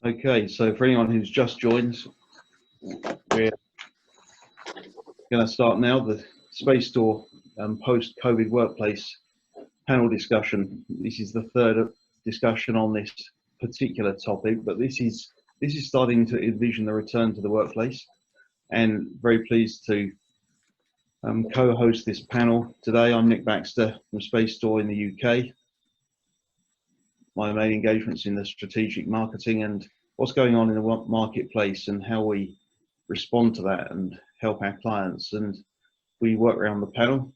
Okay, so for anyone who's just joined, we're going to start now the Space Store post-COVID workplace panel discussion. This is the third discussion on this particular topic, but this is starting to envision the return to the workplace, and very pleased to co-host this panel today. I'm Nick Baxter from Space Store in the UK. My main engagement's in the strategic marketing and what's going on in the marketplace and how we respond to that and help our clients. And we work around the panel.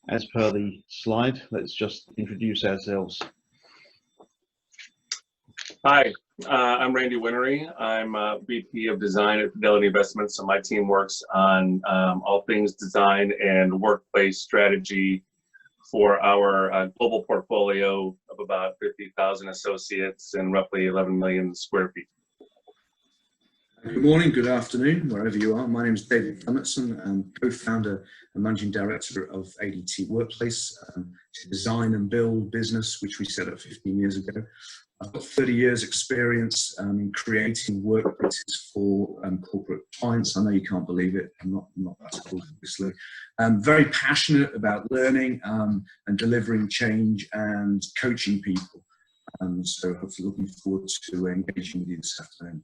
As per the slide, let's just introduce ourselves. Hi, I'm Randy Whinnery. I'm VP of Design at Fidelity Investments, and my team works on all things design and workplace strategy for our global portfolio of about 50,000 associates and roughly 11 million square feet. Good morning, good afternoon, wherever you are. My name is David Clemetson. I'm co-founder and managing director of ADT Workplace, to design and build business, which we set up 15 years ago. I've got 30 years experience in creating workplaces for corporate clients. I know you can't believe it. I'm not that cool, obviously. I'm very passionate about learning and delivering change and coaching people. So hopefully looking forward to engaging with you this afternoon.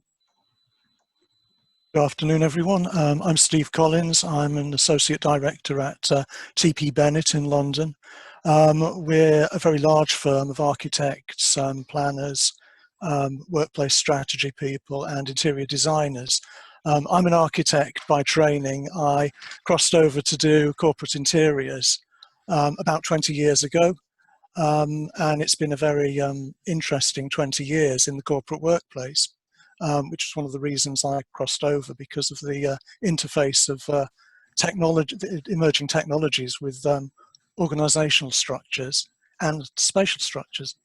Good afternoon, everyone. I'm Steve Collins. I'm an Associate Director at TP Bennett in London. We're a very large firm of architects, planners, workplace strategy people and interior designers. I'm an architect by training. I crossed over to do corporate interiors about 20 years ago. And it's been a very interesting 20 years in the corporate workplace. Which is one of the reasons I crossed over, because of the interface of technology, emerging technologies with organizational structures and spatial structures.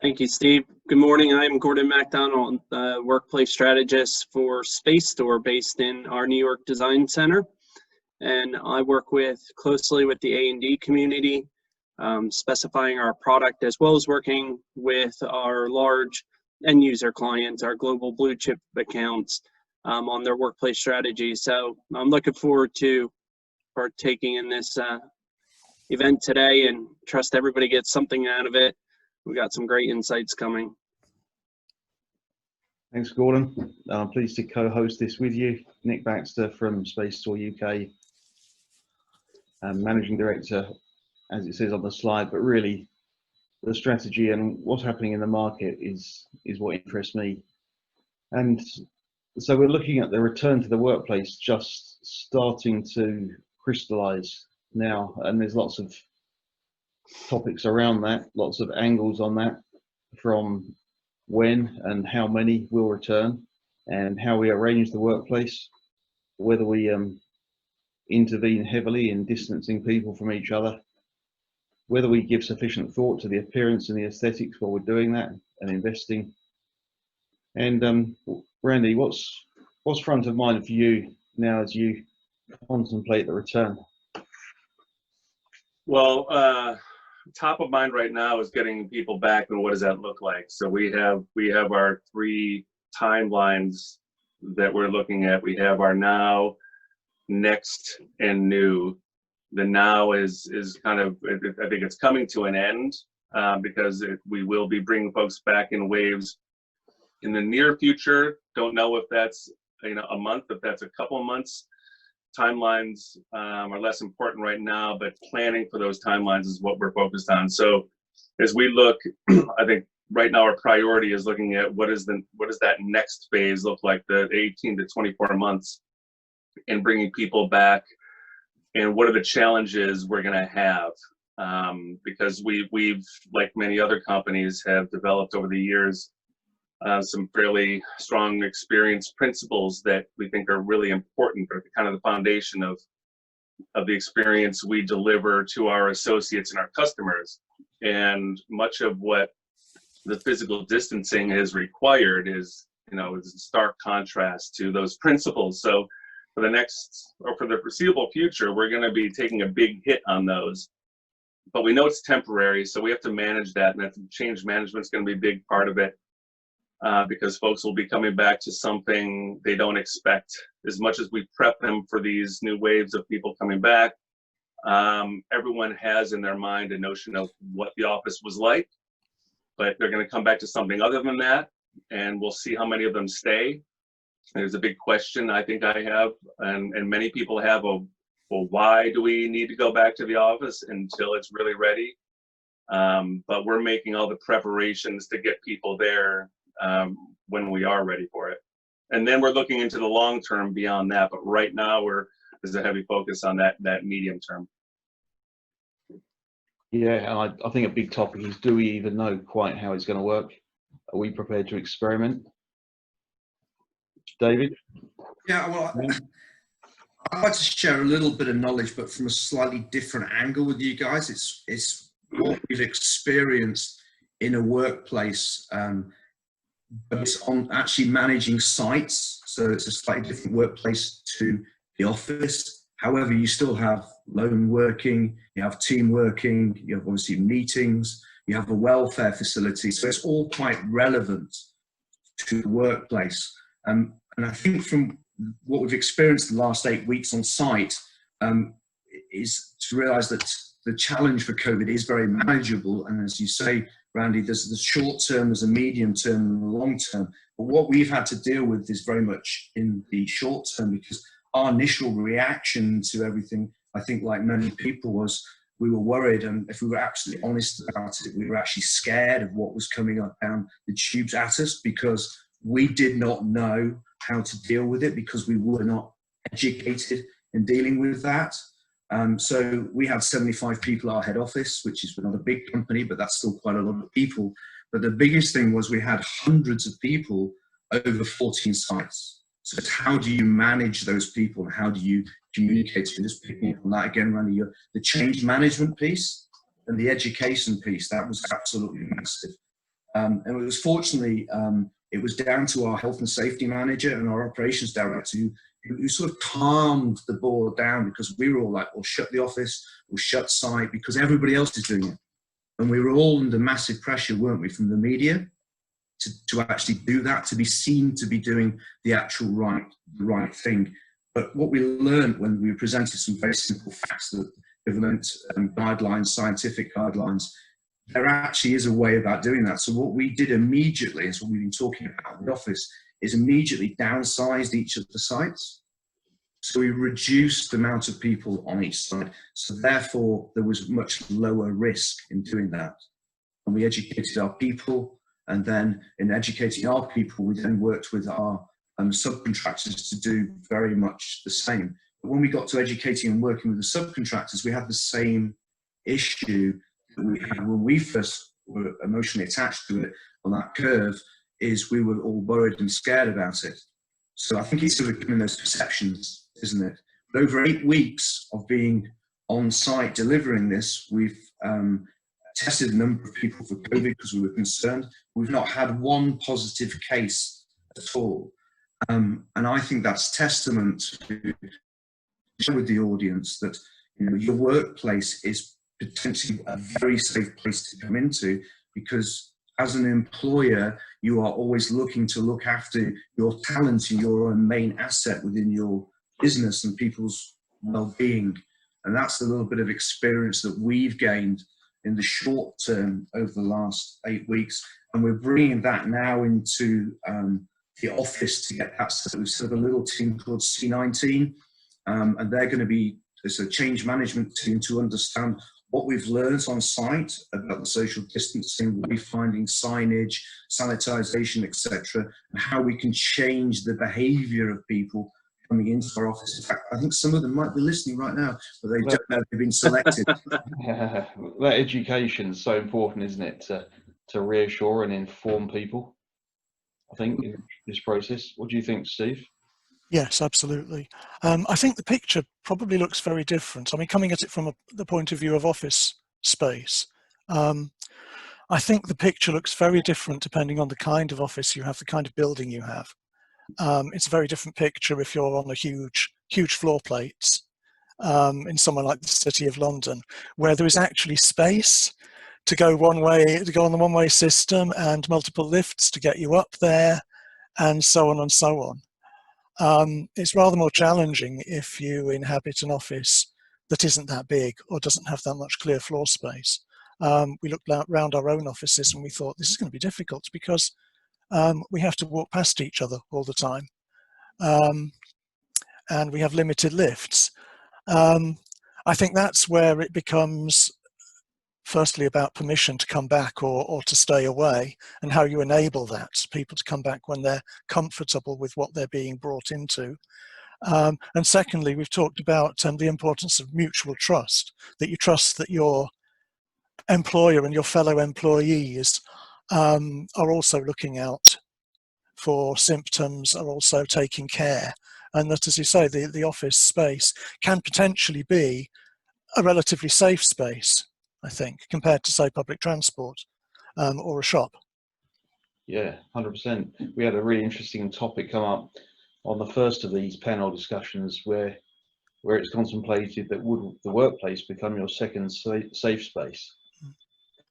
Thank you, Steve. Good morning. I'm Gordon Mcdonald, workplace strategist for Space Store based in our New York Design Center. And I work closely with the A&D community, specifying our product, as well as working with our large end user clients, our global blue chip accounts, on their workplace strategy. So I'm looking forward to partaking in this event today, and trust everybody gets something out of it. We've got some great insights coming. Thanks, Gordon. I'm pleased to co-host this with you. Nick Baxter from Space Store UK, Managing Director, as it says on the slide, but really the strategy and what's happening in the market is what interests me. And so we're looking at the return to the workplace just starting to crystallize now, and there's lots of topics around that, lots of angles on that, from when and how many will return and how we arrange the workplace, whether we intervene heavily in distancing people from each other, whether we give sufficient thought to the appearance and the aesthetics while we're doing that and investing. And Randy, what's front of mind for you now as you contemplate the return? Well, top of mind right now is getting people back, and what does that look like? So we have our three timelines that we're looking at. We have our now, next, and new. The now is kind of, I think it's coming to an end, because we will be bringing folks back in waves in the near future. Don't know if that's a month, if that's a couple of months. Timelines are less important right now, but planning for those timelines is what we're focused on. So as we look, I think right now our priority is looking at what does that next phase look like, the 18 to 24 months, and bringing people back. And what are the challenges we're going to have? Because we've, like many other companies, have developed over the years some fairly strong experience principles that we think are really important, or kind of the foundation of the experience we deliver to our associates and our customers. And much of what the physical distancing has required is, is in stark contrast to those principles. So for the next, or for the foreseeable future, we're going to be taking a big hit on those. but we know it's temporary, so we have to manage that, and that change management is going to be a big part of it, because folks will be coming back to something they don't expect. As much as we prep them for these new waves of people coming back, everyone has in their mind a notion of what the office was like, but they're going to come back to something other than that, and we'll see how many of them stay. There's a big question I think I have, and many people have, of, well, why do we need to go back to the office until it's really ready? But we're making all the preparations to get people there when we are ready for it. And then we're looking into the long term beyond that. But right now, there's a heavy focus on that medium term. Yeah, I think a big topic is, do we even know quite how it's going to work? Are we prepared to experiment? David? Yeah, well, I'd like to share a little bit of knowledge, but from a slightly different angle with you guys. It's what we've experienced in a workplace, but it's on actually managing sites. So it's a slightly different workplace to the office. However, you still have lone working, you have team working, you have obviously meetings, you have a welfare facility. So it's all quite relevant to the workplace. And I think from what we've experienced in the last 8 weeks on site, is to realize that the challenge for COVID is very manageable. And as you say, Randy, there's the short term, there's a medium term and the long term. But what we've had to deal with is very much in the short term, because our initial reaction to everything, I think like many people, was we were worried. And if we were absolutely honest about it, we were actually scared of what was coming up down the tubes at us, because we did not know how to deal with it, because we were not educated in dealing with that. So we had 75 people at our head office, which is not a big company, but that's still quite a lot of people. But the biggest thing was we had hundreds of people over 14 sites. So it's how do you manage those people, and how do you communicate to those people? And that again, Randy, the change management piece and the education piece, that was absolutely massive. And it was fortunately, it was down to our health and safety manager and our operations director who sort of calmed the board down, because we were all like, well, shut the office, or shut site, because everybody else is doing it. And we were all under massive pressure, weren't we, from the media to actually do that, to be seen to be doing the actual right thing. But what we learned when we presented some very simple facts, that government guidelines, scientific guidelines, there actually is a way about doing that. So what we did immediately, is what we've been talking about in the office, is immediately downsized each of the sites. So we reduced the amount of people on each site. So therefore, there was much lower risk in doing that. And we educated our people. And then in educating our people, we then worked with our subcontractors to do very much the same. But when we got to educating and working with the subcontractors, we had the same issue that we had when we first were emotionally attached to it on that curve, is we were all worried and scared about it. So I think it's sort of given those perceptions, isn't it? But over 8 weeks of being on site delivering this, we've tested a number of people for COVID because we were concerned. We've not had one positive case at all. And I think that's testament to share with the audience that, you know, your workplace is potentially a very safe place to come into, because as an employer, you are always looking to look after your talent and your own main asset within your business and people's well-being. And that's a little bit of experience that we've gained in the short term over the last 8 weeks. And we're bringing that now into the office to get that. So we've set up a little team called C19, and they're going to be, there's a change management team to understand what we've learned on site about the social distancing, wayfinding, signage, sanitization, etc., and how we can change the behavior of people coming into our office. In fact, I think some of them might be listening right now, but they don't know they've been selected. That education is so important, isn't it, to reassure and inform people, I think, in this process. What do you think, Steve? Yes, absolutely. I think the picture probably looks very different. I mean, coming at it from the point of view of office space, I think the picture looks very different depending on the kind of office you have, the kind of building you have. It's a very different picture if you're on a huge floor plates, in somewhere like the City of London, where there is actually space to go one way, to go on the one-way system, and multiple lifts to get you up there, and so on and so on. It's rather more challenging if you inhabit an office that isn't that big or doesn't have that much clear floor space. We looked around our own offices and we thought this is going to be difficult because we have to walk past each other all the time, and we have limited lifts. I think that's where it becomes firstly about permission to come back or to stay away, and how you enable that, people to come back when they're comfortable with what they're being brought into. And secondly, we've talked about the importance of mutual trust, that you trust that your employer and your fellow employees are also looking out for symptoms, are also taking care, and that, as you say, the office space can potentially be a relatively safe space, I think, compared to, say, public transport or a shop. Yeah, 100%. We had a really interesting topic come up on the first of these panel discussions where it's contemplated that would the workplace become your second safe space?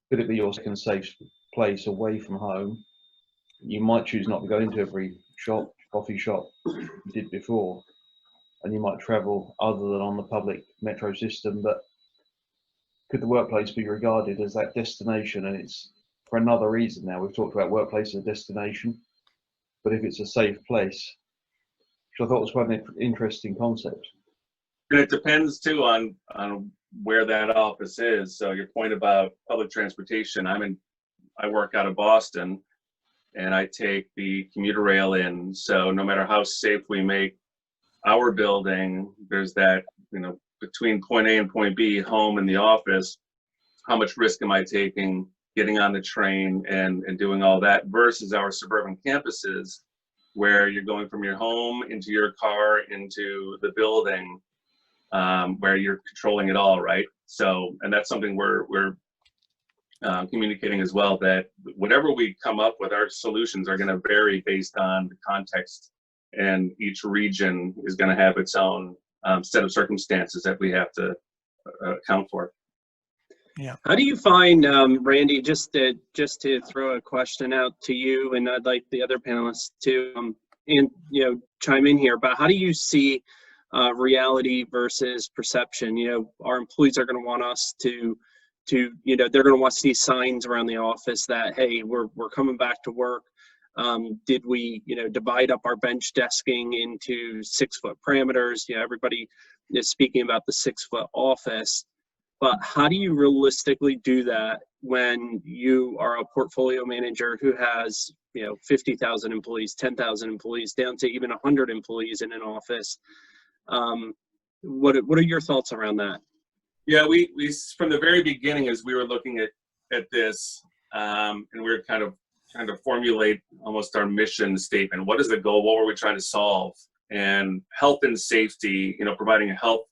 Could it be your second safe place away from home? You might choose not to go into every shop, coffee shop you did before, and you might travel other than on the public metro system, but could the workplace be regarded as that destination? And it's for another reason now. We've talked about workplace as a destination, but if it's a safe place, which I thought was quite an interesting concept. And it depends too on where that office is. So your point about public transportation, I work out of Boston, and I take the commuter rail in. So no matter how safe we make our building, there's that, between point A and point B, home and the office, how much risk am I taking getting on the train and doing all that, versus our suburban campuses where you're going from your home into your car into the building, where you're controlling it all, right? So, and that's something we're communicating as well, that whatever we come up with, our solutions are going to vary based on the context, and each region is going to have its own set of circumstances that we have to account for. Yeah. How do you find, Randy, just to throw a question out to you, and I'd like the other panelists to chime in here, but how do you see reality versus perception? Our employees are going to want us to they're going to want to see signs around the office that, hey, we're coming back to work. Did we divide up our bench desking into 6-foot parameters? Everybody is speaking about the 6-foot office, but how do you realistically do that when you are a portfolio manager who has 50,000 employees, 10,000 employees, down to even 100 employees in an office? What are your thoughts around that? Yeah, we from the very beginning, as we were looking at this, and we were kind of trying to formulate almost our mission statement. What is the goal? What were we trying to solve? And health and safety, providing a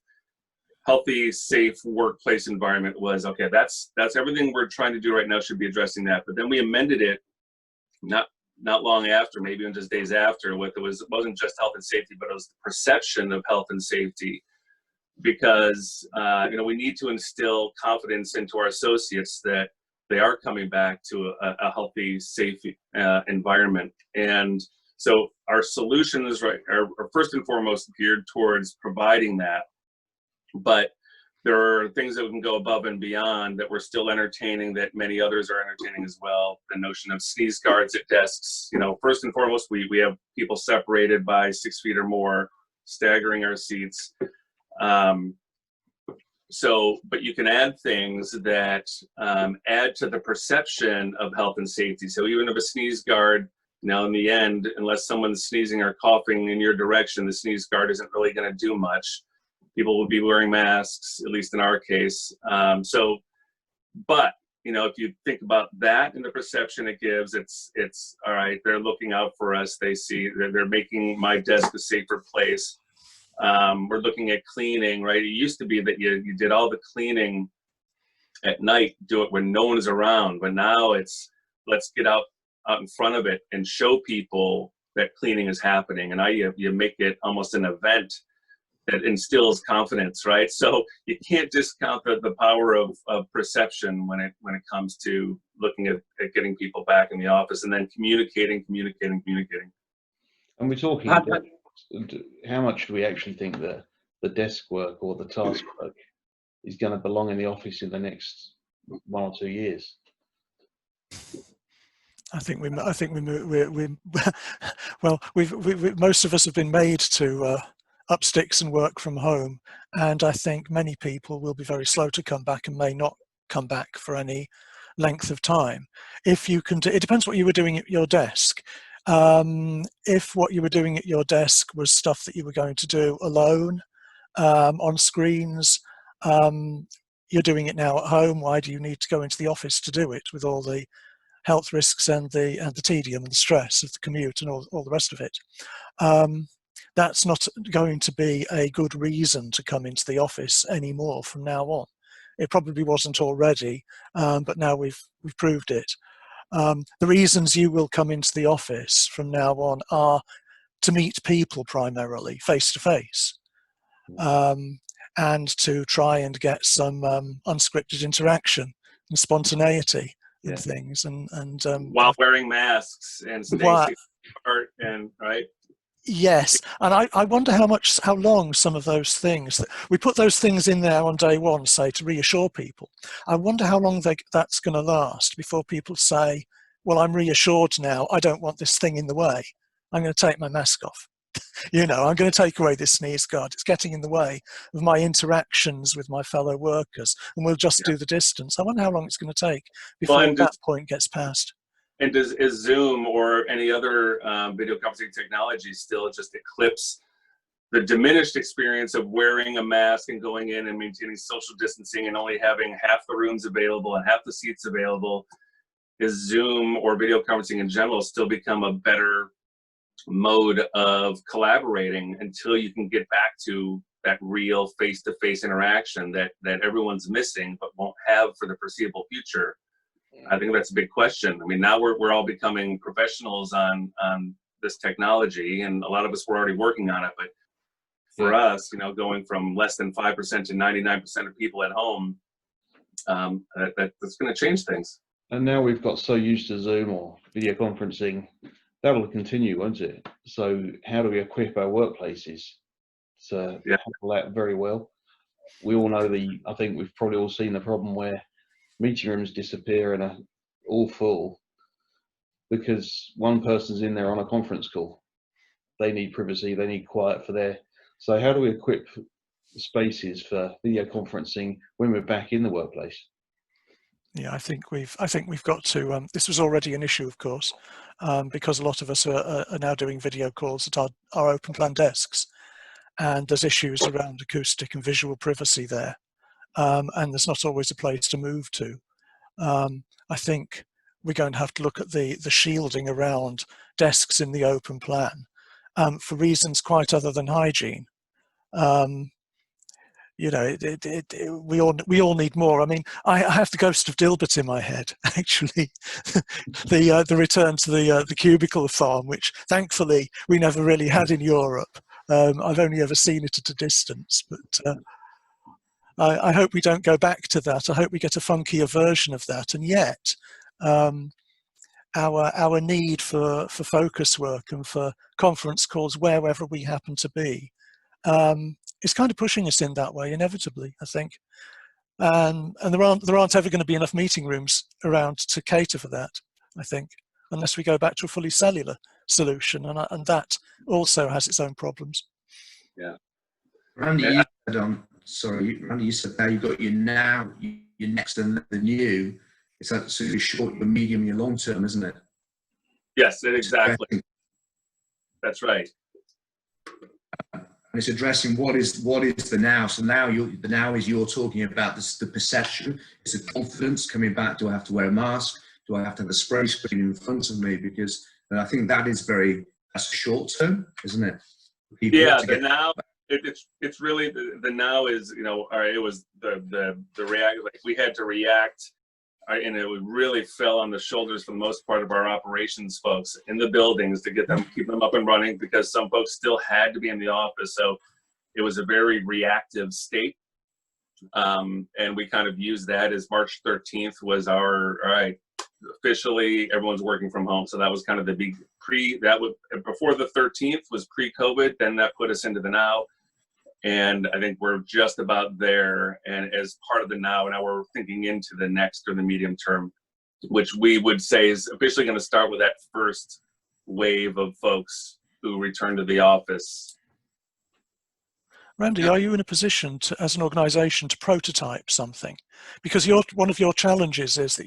healthy, safe workplace environment was, okay, that's everything we're trying to do right now, should be addressing that. But then we amended it not long after, maybe even just days after, it wasn't just health and safety, but it was the perception of health and safety. Because we need to instill confidence into our associates that they are coming back to a healthy, safe environment. And so our solutions are first and foremost geared towards providing that. But there are things that we can go above and beyond that we're still entertaining, that many others are entertaining as well. The notion of sneeze guards at desks. First and foremost, we have people separated by 6 feet or more, staggering our seats. But you can add things that add to the perception of health and safety. So even if a sneeze guard, in the end, unless someone's sneezing or coughing in your direction, the sneeze guard isn't really going to do much. People will be wearing masks, at least in our case. But if you think about that and the perception it gives, it's all right. They're looking out for us. They see that they're making my desk a safer place. We're looking at cleaning, right? It used to be that you did all the cleaning at night, do it when no one is around, but now it's, let's get out in front of it and show people that cleaning is happening. And now you make it almost an event that instills confidence, right? So you can't discount the power of perception when it comes to looking at getting people back in the office, and then communicating. And we're talking how much do we actually think that the desk work or the task work is going to belong in the office in the next 1 or 2 years? I think we well, most of us have been made to up sticks and work from home, and I think many people will be very slow to come back and may not come back for any length of time. If you can, it depends what you were doing at your desk. If what you were doing at your desk was stuff that you were going to do alone on screens, you're doing it now at home. Why do you need to go into the office to do it with all the health risks and the tedium and the stress of the commute and all the rest of it? That's not going to be a good reason to come into the office anymore from now on. It probably wasn't already, but now we've proved it. The reasons you will come into the office from now on are to meet people primarily face to face, and to try and get some unscripted interaction and spontaneity and things, and while wearing masks and staying apart, and right. Yes, and I wonder how long some of those things, we put those things in there on day one, say, to reassure people. I wonder how long that's going to last before people say, well, I'm reassured now, I don't want this thing in the way. I'm going to take my mask off. You know, I'm going to take away this sneeze guard. It's getting in the way of my interactions with my fellow workers, and we'll just do the distance. I wonder how long it's going to take before that point gets passed. And is Zoom or any other video conferencing technology still just eclipse the diminished experience of wearing a mask and going in and maintaining social distancing and only having half the rooms available and half the seats available? Is Zoom or video conferencing in general still become a better mode of collaborating until you can get back to that real face-to-face interaction that everyone's missing but won't have for the foreseeable future? I think that's a big question. I mean, now we're all becoming professionals on this technology, and a lot of us were already working on it. But for us, you know, going from less than 5% to 99% of people at home, that's going to change things. And now we've got so used to Zoom or video conferencing, that will continue, won't it? So how do we equip our workplaces to handle that very well? We all know I think we've probably all seen the problem where meeting rooms disappear and are all full because one person's in there on a conference call. They need privacy, they need quiet for their. So how do we equip spaces for video conferencing when we're back in the workplace? Yeah, I think we've got to. This was already an issue, of course, because a lot of us are now doing video calls at our open plan desks, and there's issues around acoustic and visual privacy there. And there's not always a place to move to. I think we're going to have to look at the shielding around desks in the open plan for reasons quite other than hygiene. You know, we all need more. I mean, I have the ghost of Dilbert in my head, actually. the return to the cubicle farm, which thankfully we never really had in Europe. I've only ever seen it at a distance, but I hope we don't go back to that. I hope we get a funkier version of that. And yet, our need for focus work and for conference calls wherever we happen to be is kind of pushing us in that way, inevitably, I think. And there aren't ever going to be enough meeting rooms around to cater for that, I think, unless we go back to a fully cellular solution, and that also has its own problems. Yeah. Randy, you said, sorry, Randy, you said now you've got your next and the new. It's absolutely short, your medium, your long term, isn't it? Yes, exactly. That's right. And it's addressing what is the now. So now the now is you're talking about the perception. It's the confidence coming back. Do I have to wear a mask? Do I have to have a spray screen in front of me? Because I think that's short term, isn't it? The now. It's really the now is, you know, all right, it was the react, like we had to react, and it really fell on the shoulders for the most part of our operations folks in the buildings to keep them up and running, because some folks still had to be in the office. So it was a very reactive state. And we kind of used that as March 13th was our, all right, officially everyone's working from home. So that was kind of the big before the 13th was pre-COVID, then that put us into the now. And I think we're just about there. And as part of the now we're thinking into the next or the medium term, which we would say is officially going to start with that first wave of folks who return to the office. Randy, are you in a position to, as an organization, to prototype something? Because one of your challenges is that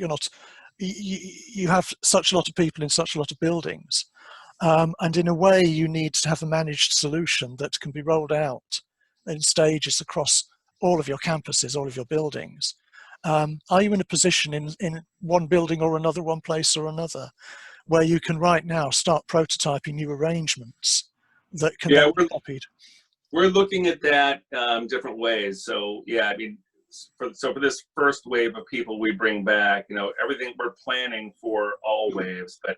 you have such a lot of people in such a lot of buildings. And in a way, you need to have a managed solution that can be rolled out in stages across all of your campuses, all of your buildings. Are you in a position in one building or another, one place or another, where you can right now start prototyping new arrangements that can then be copied? We're looking at that different ways. So yeah, I mean, for this first wave of people we bring back, everything we're planning for all waves, but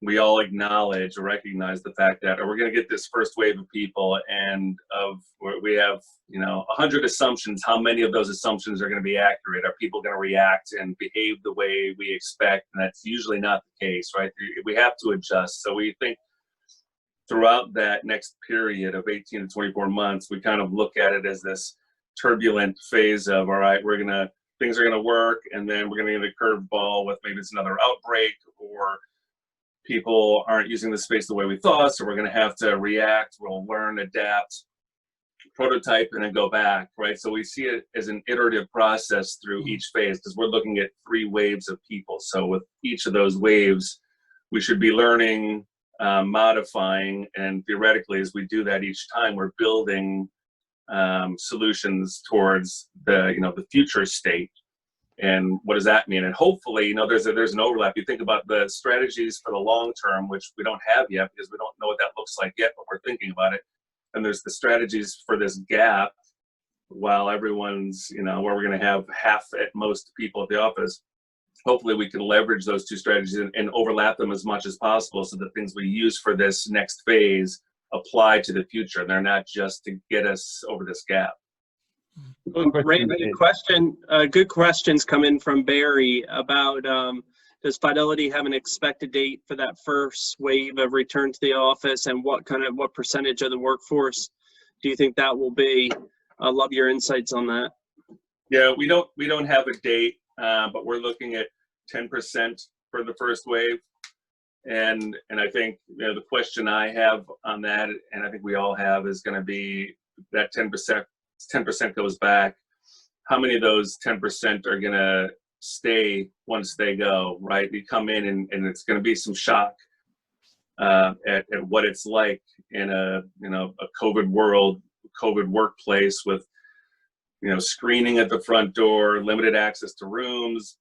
we all acknowledge or recognize the fact that we're going to get this first wave of people, and we have 100 assumptions. How many of those assumptions are going to be accurate? Are people going to react and behave the way we expect? And that's usually not the case, right? We have to adjust. So we think throughout that next period of 18 to 24 months, we kind of look at it as this turbulent phase of, all right, things are going to work, and then we're going to get a curveball with maybe it's another outbreak, or people aren't using the space the way we thought, so we're going to have to react. We'll learn, adapt, prototype, and then go back, right? So we see it as an iterative process through each phase, because we're looking at 3 waves of people. So with each of those waves, we should be learning, modifying, and theoretically, as we do that each time, we're building solutions towards the future state. And what does that mean? And hopefully, there's an overlap. You think about the strategies for the long term, which we don't have yet because we don't know what that looks like yet, but we're thinking about it. And there's the strategies for this gap while everyone's, where we're going to have half at most people at the office. Hopefully we can leverage those 2 strategies and overlap them as much as possible, so the things we use for this next phase apply to the future. They're not just to get us over this gap. Randy, good questions come in from Barry about does Fidelity have an expected date for that first wave of return to the office, and what percentage of the workforce do you think that will be? I love your insights on that. Yeah, we don't have a date, but we're looking at 10% for the first wave, and I think the question I have on that, and I think we all have, is going to be that 10% goes back. How many of those 10% are going to stay once they go, right? You come in and it's going to be some shock at what it's like in a COVID world, COVID workplace with, screening at the front door, limited access to rooms,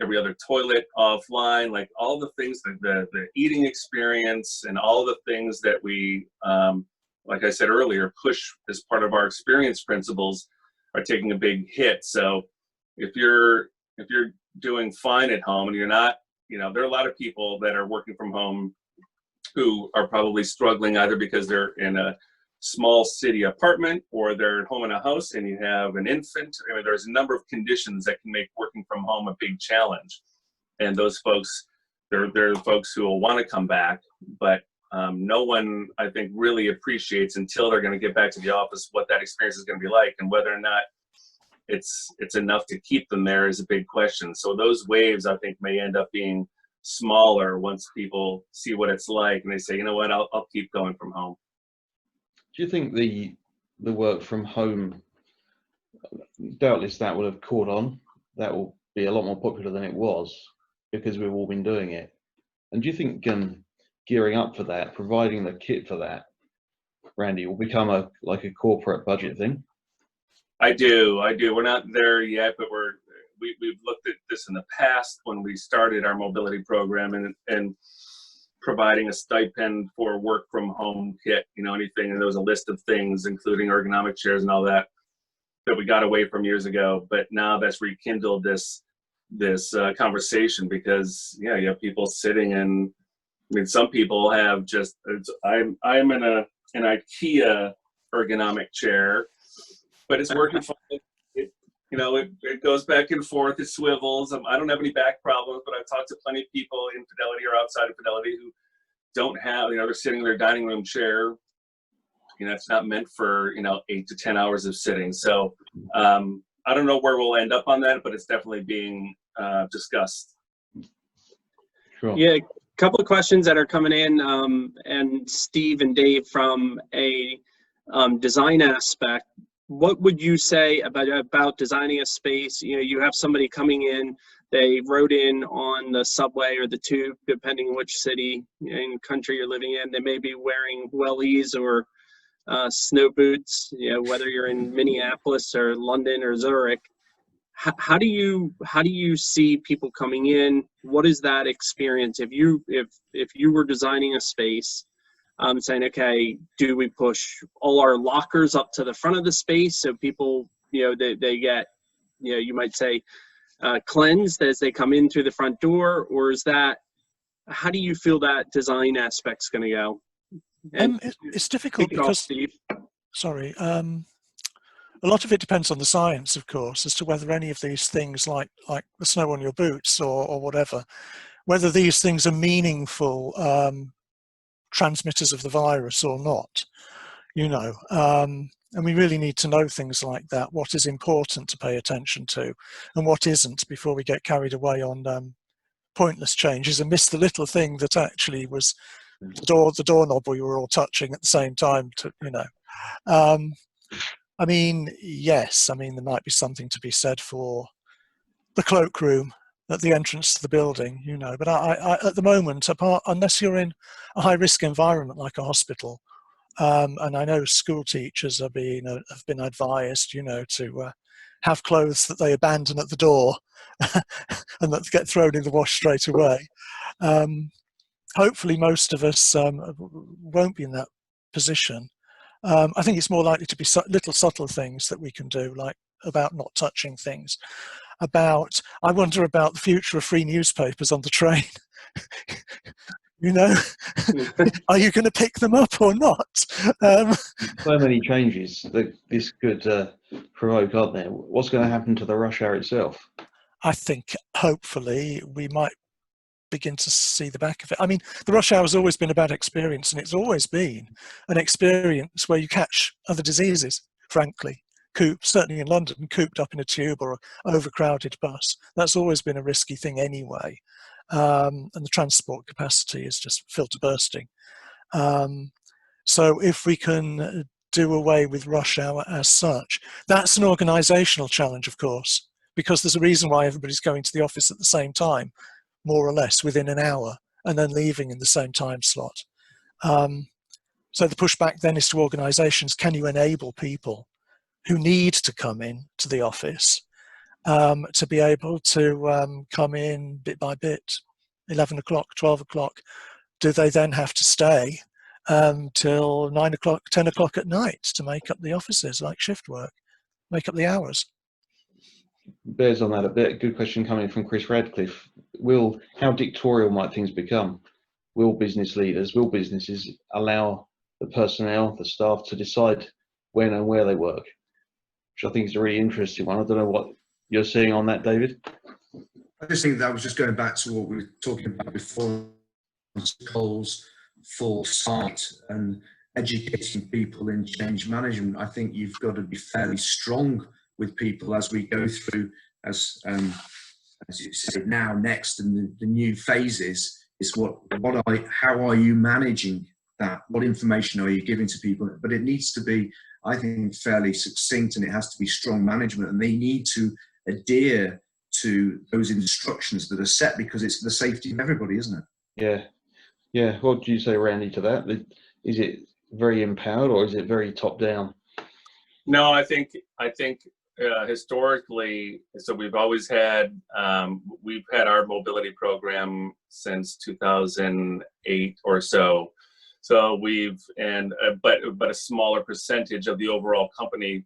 every other toilet offline, like all the things, the eating experience and all the things that we, like I said earlier, push as part of our experience principles are taking a big hit. So if you're doing fine at home and you're not, there are a lot of people that are working from home who are probably struggling either because they're in a small city apartment or they're at home in a house and you have an infant. I mean, there's a number of conditions that can make working from home a big challenge. And those folks, they're the folks who will want to come back, but no one, I think, really appreciates until they're going to get back to the office what that experience is going to be like, and whether or not it's enough to keep them there is a big question. So those waves, I think, may end up being smaller once people see what it's like and they say, you know what, I'll keep going from home. Do you think the work from home, doubtless that will have caught on, that will be a lot more popular than it was because we've all been doing it? And do you think gearing up for that, providing the kit for that, Randy, will become like a corporate budget thing? I do. We're not there yet, but we've looked at this in the past when we started our mobility program and providing a stipend for work from home kit, anything. And there was a list of things, including ergonomic chairs and all that we got away from years ago. But now that's rekindled this conversation because, you have people sitting and, some people have just, I'm in an IKEA ergonomic chair, but it's working fine. It goes back and forth, it swivels. I don't have any back problems, but I've talked to plenty of people in Fidelity or outside of Fidelity who don't have, they're sitting in their dining room chair. It's not meant for, 8 to 10 hours of sitting. So I don't know where we'll end up on that, but it's definitely being discussed. Sure. Yeah, a couple of questions that are coming in, and Steve and Dave, from a design aspect. What would you say about designing a space? You have somebody coming in, they rode in on the subway or the tube, depending on which city and country you're living in. They may be wearing wellies or snow boots, whether you're in Minneapolis or London or Zurich. How do you see people coming in? What is that experience? If you were designing a space, saying, okay, do we push all our lockers up to the front of the space so people, they get, you might say, cleansed as they come in through the front door? Or is that, how do you feel that design aspect's going to go? It's difficult because, sorry, a lot of it depends on the science, of course, as to whether any of these things, like the snow on your boots or whatever, whether these things are meaningful transmitters of the virus or not, and we really need to know things like that, what is important to pay attention to and what isn't, before we get carried away on pointless changes and miss the little thing that actually was the doorknob we were all touching at the same time. Yes, there might be something to be said for the cloakroom at the entrance to the building, but I at the moment, unless you're in a high-risk environment like a hospital, and I know school teachers have been advised, to have clothes that they abandon at the door and that get thrown in the wash straight away. Hopefully most of us won't be in that position. I think it's more likely to be little subtle things that we can do, like about not touching things. I wonder about the future of free newspapers on the train. Are you going to pick them up or not? So many changes that this could provoke, aren't there? What's going to happen to the rush hour itself? I think hopefully we might begin to see the back of it. The rush hour has always been a bad experience, and it's always been an experience where you catch other diseases, frankly. Certainly in London, cooped up in a tube or an overcrowded bus. That's always been a risky thing anyway. And the transport capacity is just filled to bursting. So if we can do away with rush hour as such, that's an organisational challenge, of course, because there's a reason why everybody's going to the office at the same time, more or less within an hour, and then leaving in the same time slot. So the pushback then is to organisations. Can you enable people who need to come in to the office to be able to come in bit by bit, 11 o'clock, 12 o'clock? Do they then have to stay till 9 o'clock, 10 o'clock at night to make up the offices, like shift work, make up the hours? Bears on that a bit. Good question coming from Chris Radcliffe. How dictatorial might things become? Will business leaders, will businesses allow the personnel, the staff, to decide when and where they work? Which I think is a really interesting one. I don't know what you're seeing on that, David. I just think that was just going back to what we were talking about before, goals, foresight, and educating people in change management. I think you've got to be fairly strong with people as we go through, as you say, now, next, and the new phases is how are you managing that? What information are you giving to people? But it needs to be, I think, fairly succinct, and it has to be strong management, and they need to adhere to those instructions that are set, because it's for the safety of everybody, isn't it? Yeah. What do you say, Randy, to that? Is it very empowered, or is it very top down? No, I think historically, so we've always had our mobility program since 2008 or so. So but a smaller percentage of the overall company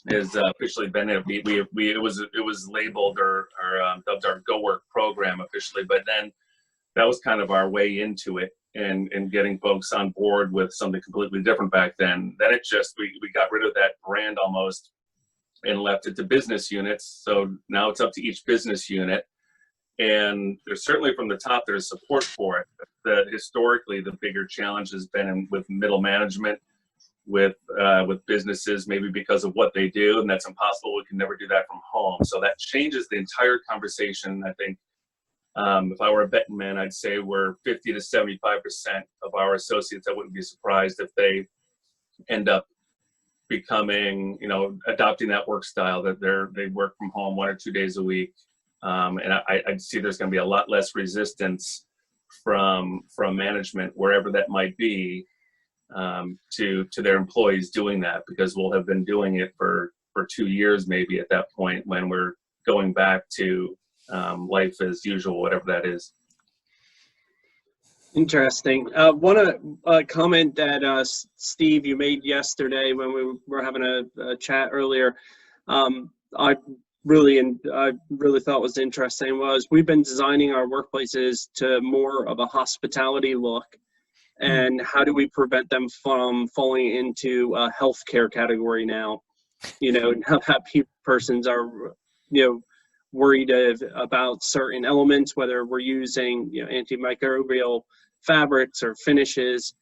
is officially bennett. It was labeled or dubbed our Go Work program officially, but then that was kind of our way into it, and getting folks on board with something completely different back then. Then it just, we got rid of that brand almost and left it to business units. So now it's up to each business unit. And there's certainly from the top, there's support for it. Historically, the bigger challenge has been with middle management, with businesses, maybe because of what they do, and that's impossible. We can never do that from home. So that changes the entire conversation. I think if I were a betting man, I'd say we're 50 to 75% of our associates. I wouldn't be surprised if they end up becoming, adopting that work style, that they work from home 1 or 2 days a week. And I see there's going to be a lot less resistance from management, wherever that might be, to their employees doing that, because we'll have been doing it for 2 years maybe at that point, when we're going back to life as usual, whatever that is. Interesting. Want to comment that Steve, you made yesterday when we were having a chat earlier. I really thought was interesting was we've been designing our workplaces to more of a hospitality look, and how do we prevent them from falling into a healthcare category now? Now that persons are worried about certain elements, whether we're using antimicrobial fabrics or finishes.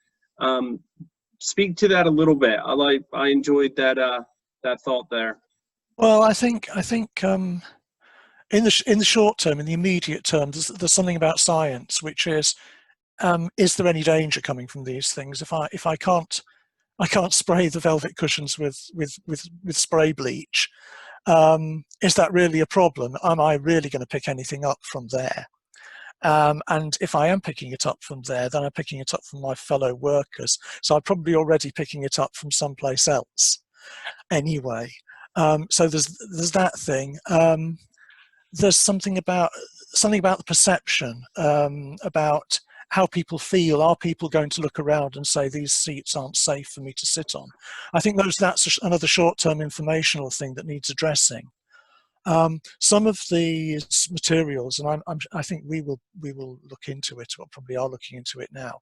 Speak to that a little bit. I enjoyed that thought there. Well, I think in the short term, in the immediate term, there's something about science, which is there any danger coming from these things? If I can't spray the velvet cushions with spray bleach, is that really a problem? Am I really going to pick anything up from there? And if I am picking it up from there, then I'm picking it up from my fellow workers. So I'm probably already picking it up from someplace else anyway. So there's that thing. There's something about the perception, about how people feel. Are people going to look around and say these seats aren't safe for me to sit on? I think that's another short-term informational thing that needs addressing. Some of these materials, and I think we will look into it, or probably are looking into it now,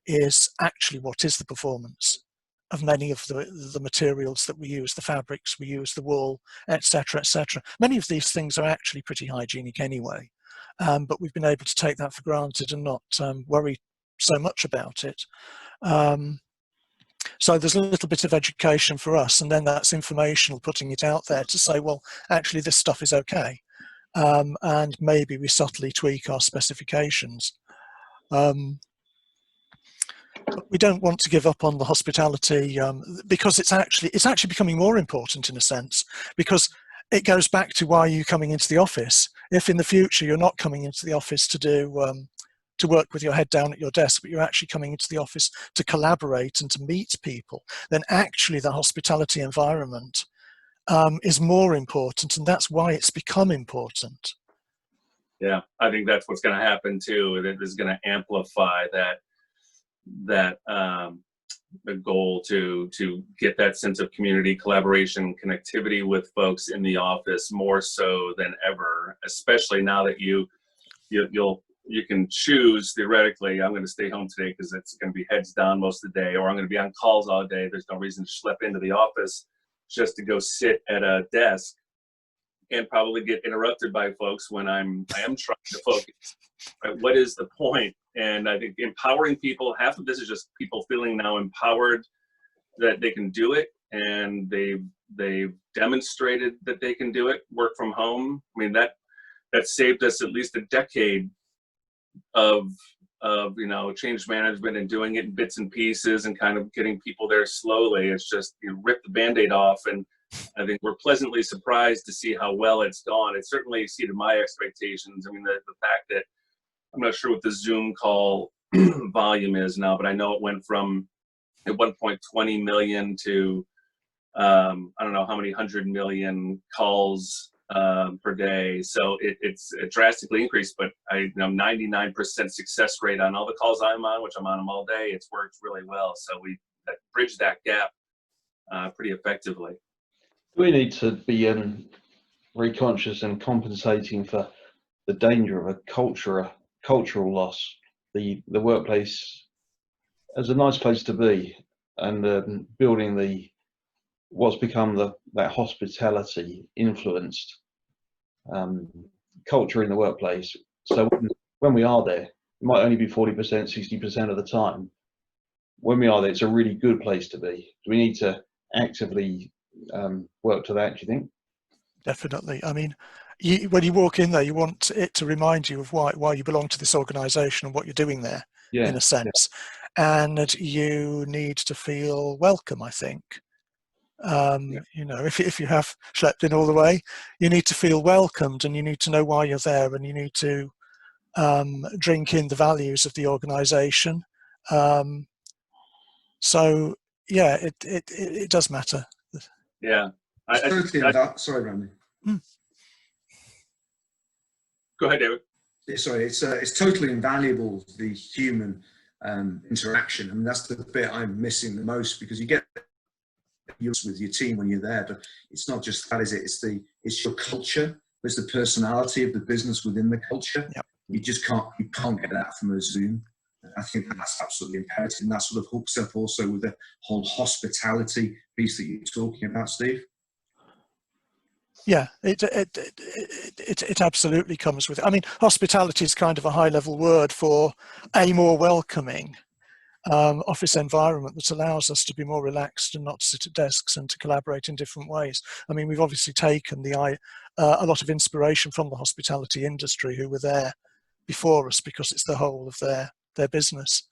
is actually what is the performance of many of the materials that we use, the fabrics we use, the wool, etc., etc. Many of these things are actually pretty hygienic anyway, but we've been able to take that for granted and not worry so much about it. So there's a little bit of education for us, and then that's informational, putting it out there to say, well, actually this stuff is okay, and maybe we subtly tweak our specifications. But we don't want to give up on the hospitality, because it's actually becoming more important in a sense, because it goes back to why you're coming into the office. If in the future you're not coming into the office to work with your head down at your desk, but you're actually coming into the office to collaborate and to meet people, then actually the hospitality environment is more important, and that's why it's become important. Yeah, I think that's what's going to happen too. It is going to amplify that the goal to get that sense of community, collaboration, connectivity with folks in the office more so than ever, especially now that you can choose theoretically, I'm going to stay home today because it's going to be heads down most of the day, or I'm going to be on calls all day. There's no reason to schlep into the office just to go sit at a desk and probably get interrupted by folks when I am trying to focus. Right? What is the point? And I think empowering people, half of this is just people feeling now empowered that they can do it, and they've demonstrated that they can do it, work from home. I mean, that saved us at least a decade of change management and doing it in bits and pieces and kind of getting people there slowly. It's just, you rip the Band-Aid off, and I think we're pleasantly surprised to see how well it's gone. It certainly exceeded my expectations. I mean, the fact that, I'm not sure what the Zoom call volume is now, but I know it went from at one point 20 million to I don't know how many 100 million calls per day. So it's drastically increased, but 99% success rate on all the calls I'm on, which I'm on them all day. It's worked really well. So we bridged that gap pretty effectively. We need to be very conscious and compensating for the danger of a culture cultural loss. The workplace as a nice place to be, and building what's become that hospitality influenced culture in the workplace. So when we are there, it might only be 40%, 60% of the time. When we are there, it's a really good place to be. Do we need to actively work to that, do you think? Definitely. I mean, when you walk in there, you want it to remind you of why you belong to this organization and what you're doing there, Yeah, in a sense. And you need to feel welcome, I think. You know, if you have schlepped in all the way, you need to feel welcomed, and you need to know why you're there, and you need to drink in the values of the organization. So yeah, it does matter. Yeah. Sorry, Randy. Go ahead, David. Sorry, it's totally invaluable, the human interaction. I mean, that's the bit I'm missing the most, because you get used with your team when you're there, but it's not just that, is it? It's your culture. It's the personality of the business within the culture. Yep. You can't get that from a Zoom. I think that's absolutely imperative, and that sort of hooks up also with the whole hospitality piece that you're talking about, Steve. Yeah, it absolutely comes with it. I mean, hospitality is kind of a high-level word for a more welcoming office environment that allows us to be more relaxed and not to sit at desks and to collaborate in different ways. I mean, we've obviously taken a lot of inspiration from the hospitality industry, who were there before us, because it's the whole of their business.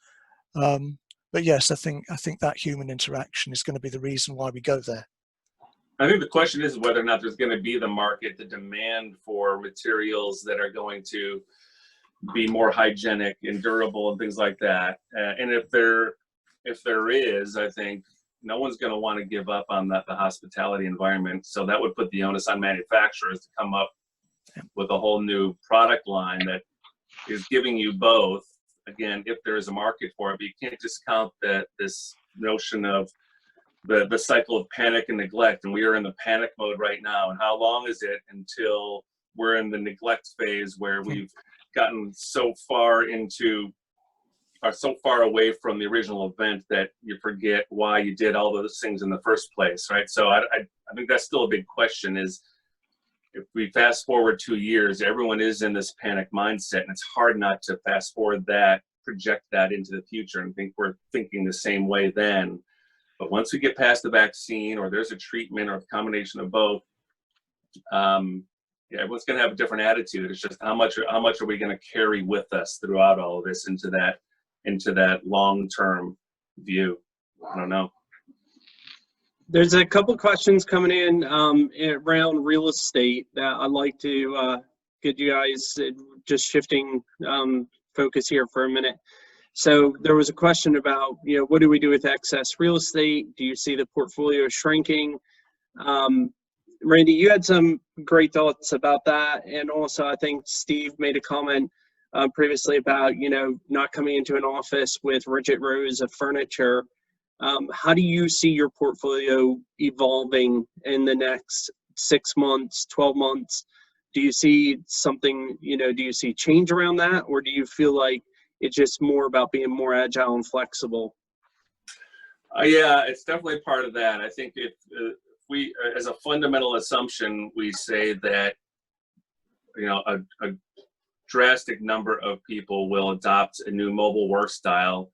But yes, I think that human interaction is going to be the reason why we go there. I think the question is whether or not there's going to be the market, the demand for materials that are going to be more hygienic and durable and things like that. And if there is, I think no one's going to want to give up on the hospitality environment. So that would put the onus on manufacturers to come up with a whole new product line that is giving you both. Again, if there is a market for it, but you can't discount this notion of the cycle of panic and neglect. And we are in the panic mode right now. And how long is it until we're in the neglect phase, where we've gotten so far away from the original event that you forget why you did all those things in the first place, right? So I think that's still a big question, is if we fast forward 2 years, everyone is in this panic mindset, and it's hard not to fast forward that, project that into the future, and think we're thinking the same way then. But once we get past the vaccine, or there's a treatment, or a combination of both, everyone's going to have a different attitude. It's just how much are we going to carry with us throughout all of this into that long-term view? I don't know. There's a couple questions coming in around real estate that I'd like to get you guys just shifting focus here for a minute. So there was a question about, what do we do with excess real estate? Do you see the portfolio shrinking? Randy, you had some great thoughts about that. And also, I think Steve made a comment previously about, not coming into an office with rigid rows of furniture. How do you see your portfolio evolving in the next 6 months, 12 months? Do you see something, do you see change around that? Or do you feel like it's just more about being more agile and flexible? Yeah, it's definitely part of that. I think if we, as a fundamental assumption, we say that, a drastic number of people will adopt a new mobile work style.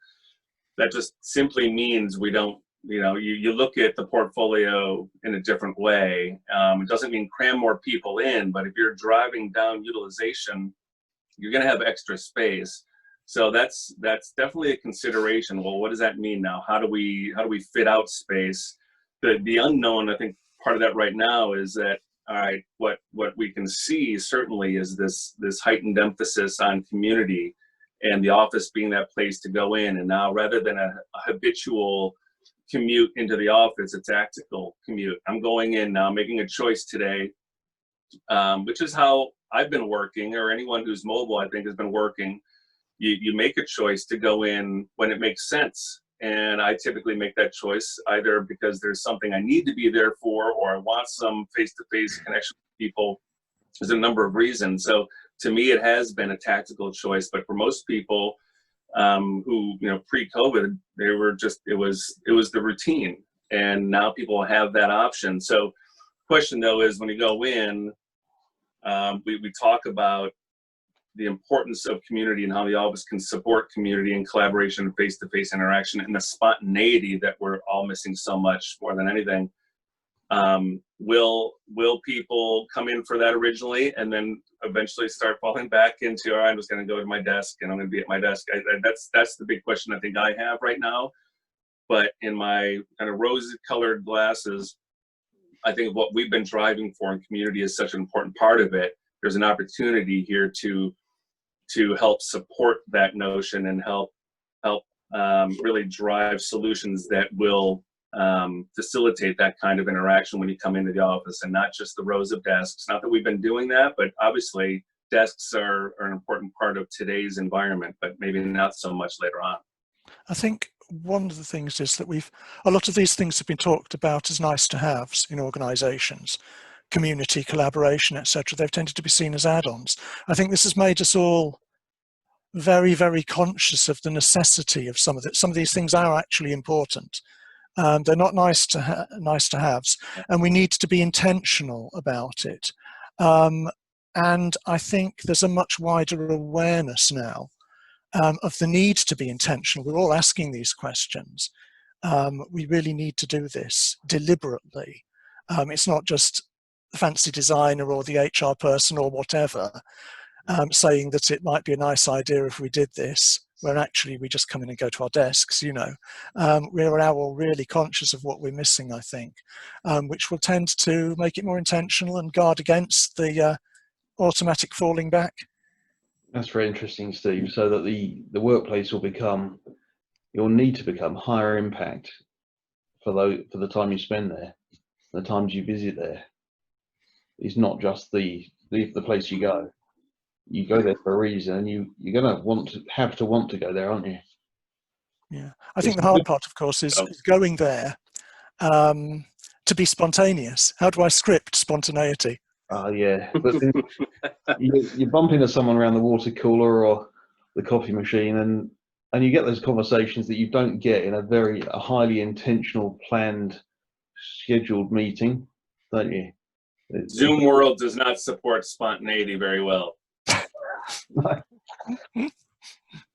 That just simply means we don't, you look at the portfolio in a different way. It doesn't mean cram more people in, but if you're driving down utilization, you're going to have extra space. So that's definitely a consideration. Well, what does that mean now? How do we fit out space? The unknown, I think part of that right now is that, all right, what we can see certainly is this heightened emphasis on community, and the office being that place to go in. And now, rather than a habitual commute into the office, a tactical commute. I'm going in now, making a choice today, which is how I've been working, or anyone who's mobile, I think, has been working. You make a choice to go in when it makes sense. And I typically make that choice either because there's something I need to be there for, or I want some face-to-face connection with people, There's a number of reasons. So to me, it has been a tactical choice, but for most people who, pre-COVID, they were just, it was the routine, and now people have that option. So question though is, when you go in, we talk about the importance of community and how the office can support community and collaboration and face-to-face interaction, and the spontaneity that we're all missing so much more than anything. Will people come in for that originally and then eventually start falling back into, all right, I'm just going to go to my desk and I'm going to be at my desk? That's the big question I think I have right now. But in my kind of rose-colored glasses, I think what we've been driving for in community is such an important part of it. There's an opportunity here to help support that notion and help really drive solutions that will facilitate that kind of interaction when you come into the office, and not just the rows of desks. Not that we've been doing that, but obviously desks are an important part of today's environment, but maybe not so much later on. I think one of the things is that a lot of these things have been talked about as nice to haves in organizations, community, collaboration, etc. They've tended to be seen as add-ons. I think this has made us all very, very conscious of the necessity of some of it. Some of these things are actually important. They're not nice to haves, and we need to be intentional about it. And I think there's a much wider awareness now of the need to be intentional. We're all asking these questions. We really need to do this deliberately. It's not just the fancy designer or the HR person or whatever saying that it might be a nice idea if we did this, when actually we just come in and go to our desks, We're now all really conscious of what we're missing, I think, which will tend to make it more intentional and guard against the automatic falling back. That's very interesting, Steve. So that the workplace you'll need to become higher impact for the time you spend there, the times you visit there. It's not just the place you go. You go there for a reason, and you're going to have to want to go there, aren't you? Yeah, I think the hard part, of course, is going there to be spontaneous. How do I script spontaneity? Yeah, but you bump into someone around the water cooler or the coffee machine, and you get those conversations that you don't get in a highly intentional, planned, scheduled meeting, don't you? Zoom world does not support spontaneity very well.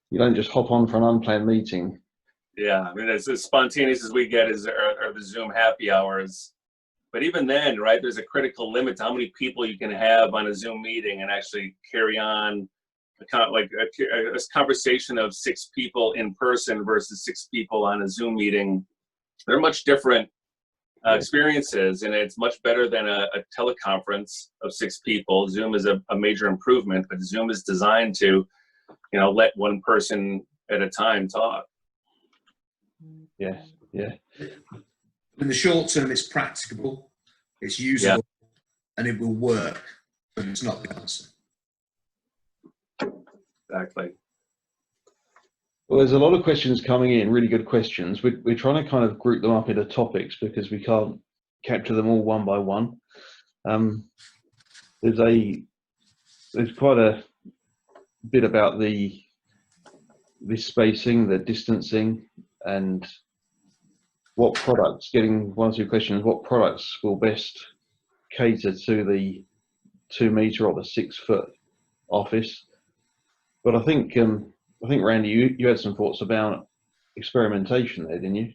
You don't just hop on for an unplanned meeting. Yeah, I mean, as spontaneous as we get are the Zoom happy hours. But even then, right, there's a critical limit to how many people you can have on a Zoom meeting and actually carry on a conversation of 6 people in person versus 6 people on a Zoom meeting. They're much different experiences, and it's much better than a teleconference of 6 people. Zoom is a major improvement, but Zoom is designed to, let one person at a time talk. Yeah. In the short term, it's practicable, it's usable, and it will work, but it's not the answer. Exactly. Well, there's a lot of questions coming in, really good questions. We're trying to kind of group them up into topics because we can't capture them all one by one. There's quite a bit about the spacing, the distancing, and what products, getting 1 or 2 questions, what products will best cater to the 2 meter or the 6 foot office. But I think Randy, you had some thoughts about experimentation there, didn't you?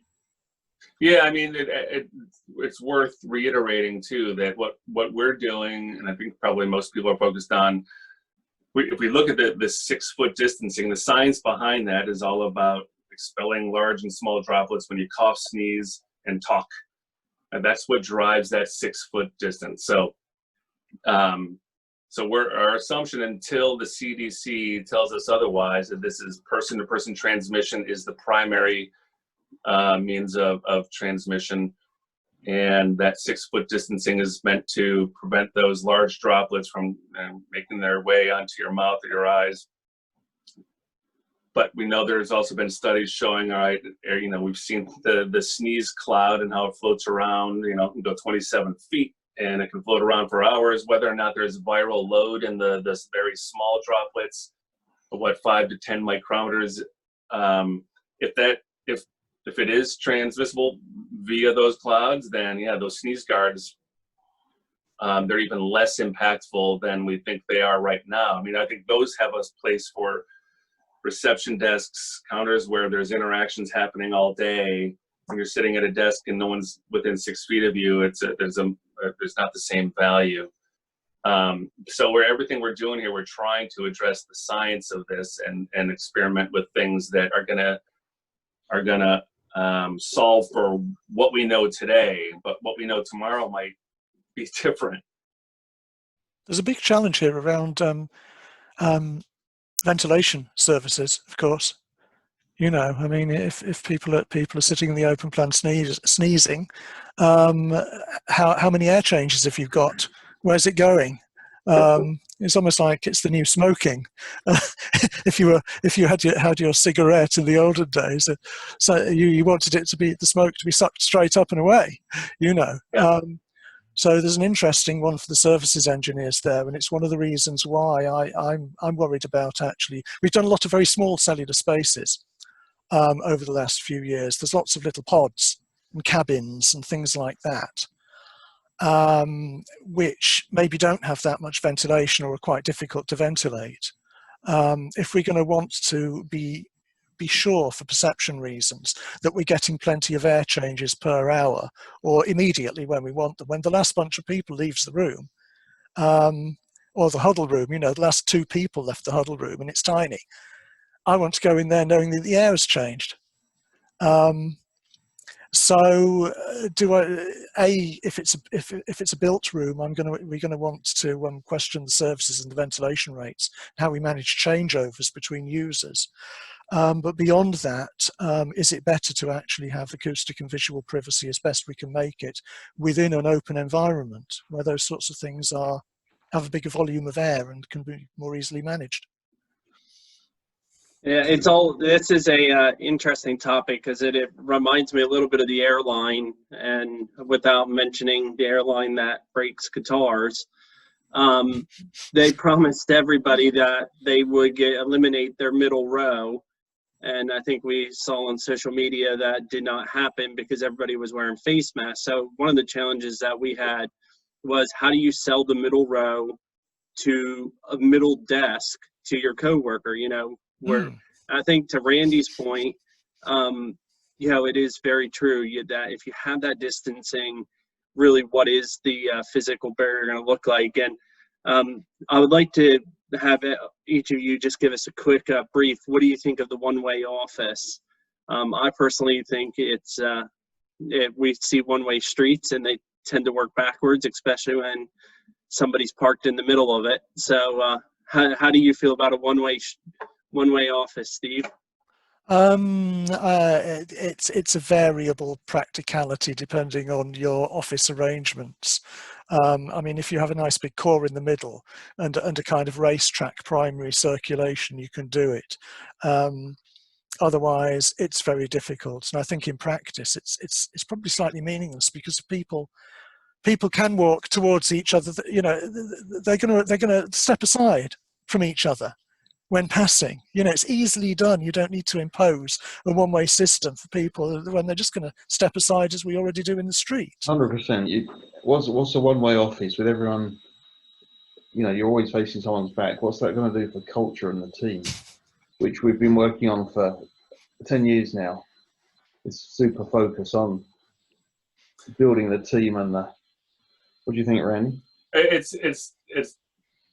Yeah, I mean, it's worth reiterating too that what we're doing, and I think probably most people are focused on, if we look at the 6 foot distancing, the science behind that is all about expelling large and small droplets when you cough, sneeze, and talk. And that's what drives that 6 foot distance. So, our assumption, until the CDC tells us otherwise, that this is person-to-person transmission is the primary means of transmission, and that 6 foot distancing is meant to prevent those large droplets from making their way onto your mouth or your eyes. But we know there's also been studies showing, all right, we've seen the sneeze cloud and how it floats around, it can go 27 feet, and it can float around for hours, whether or not there's viral load in this very small droplets of 5 to 10 micrometers. If it is transmissible via those clouds, then yeah, those sneeze guards, they're even less impactful than we think they are right now. I mean, I think those have a place for reception desks, counters where there's interactions happening all day. When you're sitting at a desk and no one's within 6 feet of you, there's not the same value. So everything we're doing here, we're trying to address the science of this and experiment with things that are gonna solve for what we know today, but what we know tomorrow might be different. There's a big challenge here around ventilation services, of course. You know, I mean, if people are sitting in the open plan sneezing, how many air changes have you got? Where's it going? It's almost like it's the new smoking. If you had your cigarette in the olden days, so you wanted it to be the smoke to be sucked straight up and away, you know. Yeah. So there's an interesting one for the services engineers there, and it's one of the reasons why I'm worried about actually. We've done a lot of very small cellular spaces over the last few years. There's lots of little pods and cabins and things like that, which maybe don't have that much ventilation or are quite difficult to ventilate. If we're going to want to be sure for perception reasons that we're getting plenty of air changes per hour or immediately when we want them, when the last bunch of people leaves the room, or the huddle room, you know, the last 2 people left the huddle room and it's tiny, I want to go in there knowing that the air has changed. So if it's a built room, we're going to want to question the services and the ventilation rates, how we manage changeovers between users. But beyond that, is it better to actually have acoustic and visual privacy as best we can make it within an open environment where those sorts of things have a bigger volume of air and can be more easily managed? Yeah, this is a interesting topic because it reminds me a little bit of the airline, and without mentioning the airline that breaks guitars, they promised everybody that they would eliminate their middle row. And I think we saw on social media that did not happen because everybody was wearing face masks. So one of the challenges that we had was, how do you sell the middle row to a middle desk to your coworker, you know, where I think to Randy's point, you know, it is very true that if you have that distancing, really what is the physical barrier going to look like? And I would like to have each of you just give us a quick brief. What do you think of the one-way office? I personally think we see one-way streets and they tend to work backwards, especially when somebody's parked in the middle of it. So how do you feel about a one-way office, Steve? It's a variable practicality depending on your office arrangements. I mean, if you have a nice big core in the middle and a kind of racetrack primary circulation, you can do it. Otherwise, it's very difficult. And I think in practice, it's probably slightly meaningless because people can walk towards each other. You know, they're gonna step aside from each other when passing. You know, it's easily done. You don't need to impose a one-way system for people when they're just going to step aside as we already do in the street. 100%. What's a one-way office with everyone, you know, you're always facing someone's back. What's that going to do for culture and the team, which we've been working on for 10 years now? It's super focus on building the team and what do you think, Randy? It's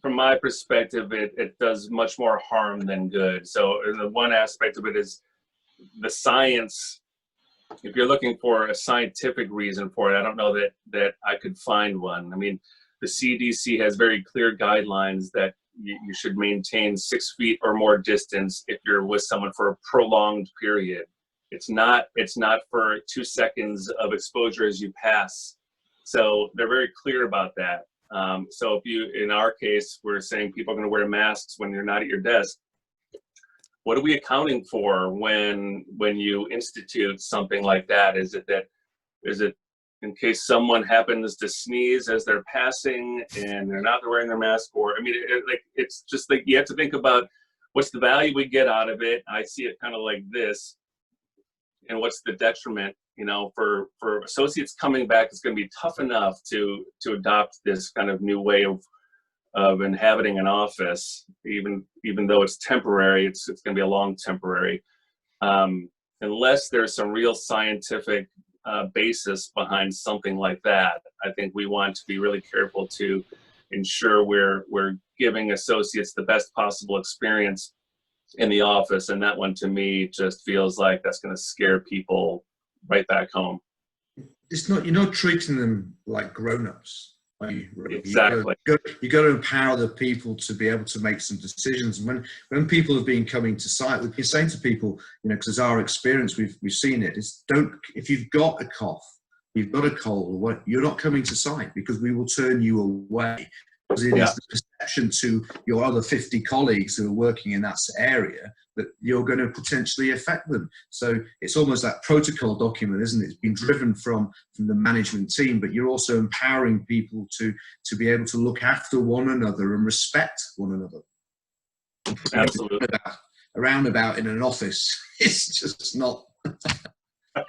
from my perspective, it does much more harm than good. So the one aspect of it is the science. If you're looking for a scientific reason for it, I don't know that I could find one. I mean, the CDC has very clear guidelines that you should maintain 6 feet or more distance if you're with someone for a prolonged period. It's not for 2 seconds of exposure as you pass. So they're very clear about that. So in our case, we're saying people are going to wear masks when you're not at your desk. What are we accounting for when you institute something like that? Is it in case someone happens to sneeze as they're passing and they're not wearing their mask. Or, I mean, it's just like, you have to think about what's the value we get out of it. I see it kind of like this, and what's the detriment, you know, for associates coming back. It's going to be tough enough to adopt this kind of new way of inhabiting an office, even though it's temporary. It's going to be a long temporary, unless there's some real scientific basis behind something like that. I think we want to be really careful to ensure we're giving associates the best possible experience in the office, and that one to me just feels like that's going to scare people right back home. It's not, you're not treating them like grown-ups. Exactly. You got to empower the people to be able to make some decisions. And when people have been coming to site, we've been saying to people, you know, because our experience, we've seen it, is if you've got a cough, you've got a cold, you're not coming to site, because we will turn you away. Because it is the perception to your other 50 colleagues who are working in that area that you're going to potentially affect them. So it's almost that protocol document, isn't it? It's been driven from the management team, but you're also empowering people to be able to look after one another and respect one another. Absolutely. A roundabout in an office, it's just not.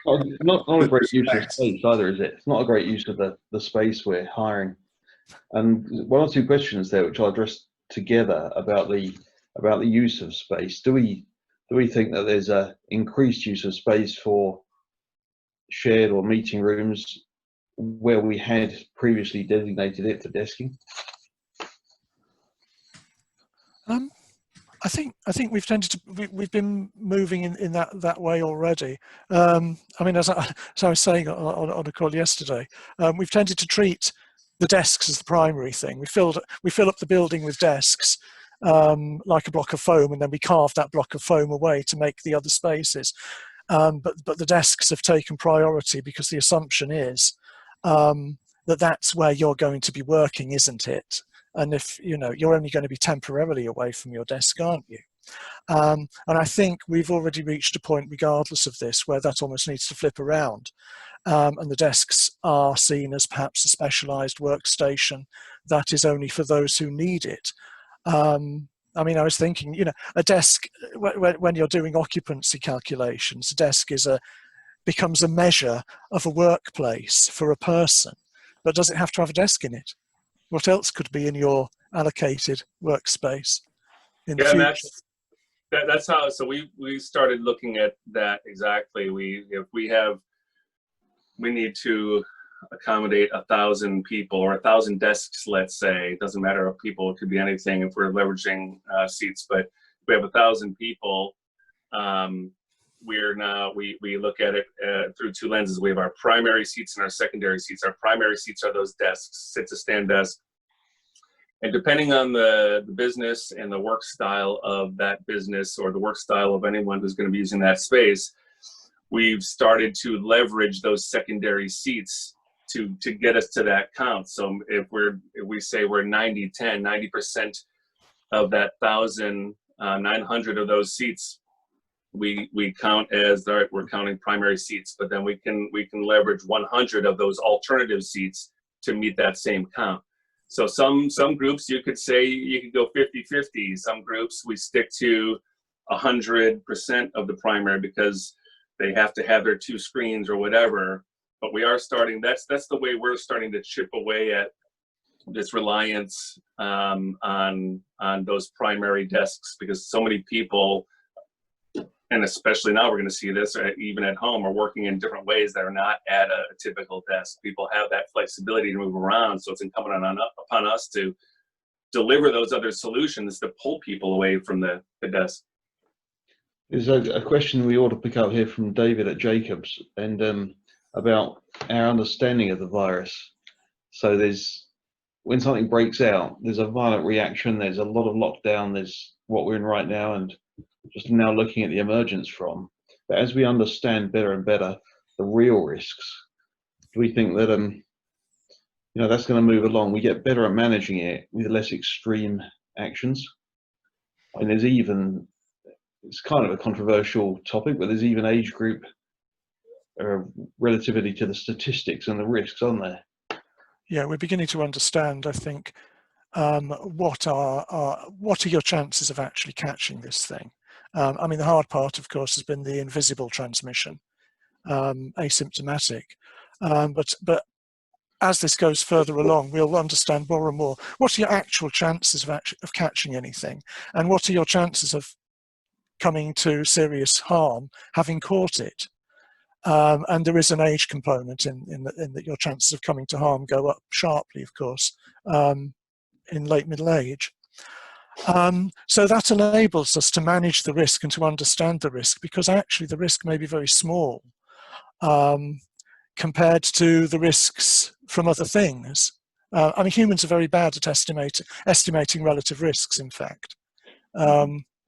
Not a great use of space either, is it? It's not a great use of the space we're hiring. And one or two questions there, which I'll address together about the use of space. Do we think that there's a increased use of space for shared or meeting rooms where we had previously designated it for desking? I think we've tended to we've been moving in that way already. I mean, as I was saying on a call yesterday, we've tended to treat the desks as the primary thing. We fill up the building with desks like a block of foam, and then we carve that block of foam away to make the other spaces. But the desks have taken priority because the assumption is that that's where you're going to be working, isn't it? And if you know, you're only going to be temporarily away from your desk, aren't you? And I think we've already reached a point, regardless of this, where that almost needs to flip around. And the desks are seen as perhaps a specialised workstation that is only for those who need it. I mean, I was thinking, you know, a desk, when you're doing occupancy calculations, a desk becomes a measure of a workplace for a person. But does it have to have a desk in it? What else could be in your allocated workspace in the future? And that's how, so we started looking at that exactly. If we need to accommodate 1,000 people or 1,000 desks, let's say. It doesn't matter if people, it could be anything if we're leveraging seats, but if we have 1,000 people, we look at it through two lenses. We have our primary seats and our secondary seats. Our primary seats are those desks, sit-to-stand desk. And depending on the business and the work style of that business, or the work style of anyone who's going to be using that space, we've started to leverage those secondary seats to get us to that count. So if we say we're 90-10, 90% of that 1,900 of those seats, we count as we're counting primary seats, but then we can leverage 100 of those alternative seats to meet that same count. So some groups, you could say you could go 50-50. Some groups we stick to 100% of the primary because they have to have their 2 screens or whatever. But we are starting, that's the way we're starting to chip away at this reliance on those primary desks, because so many people, and especially now we're going to see this even at home, are working in different ways that are not at a typical desk. People have that flexibility to move around, so it's incumbent upon us to deliver those other solutions to pull people away from the desk. There's a question we ought to pick up here from David at Jacobs, and about our understanding of the virus. So when something breaks out, there's a violent reaction, there's a lot of lockdown, there's what we're in right now, and just now looking at the emergence from. But as we understand better and better the real risks, do we think that that's going to move along? We get better at managing it with less extreme actions. And it's kind of a controversial topic, but there's even age group relativity to the statistics and the risks, aren't there? Yeah, we're beginning to understand, I think, what are your chances of actually catching this thing. I mean, the hard part, of course, has been the invisible transmission, asymptomatic. But as this goes further along, we'll understand more and more. What are your actual chances of catching anything? And what are your chances of coming to serious harm having caught it? And there is an age component in that your chances of coming to harm go up sharply, of course, in late middle age. So that enables us to manage the risk and to understand the risk, because actually the risk may be very small compared to the risks from other things. I mean, humans are very bad at estimating relative risks, in fact.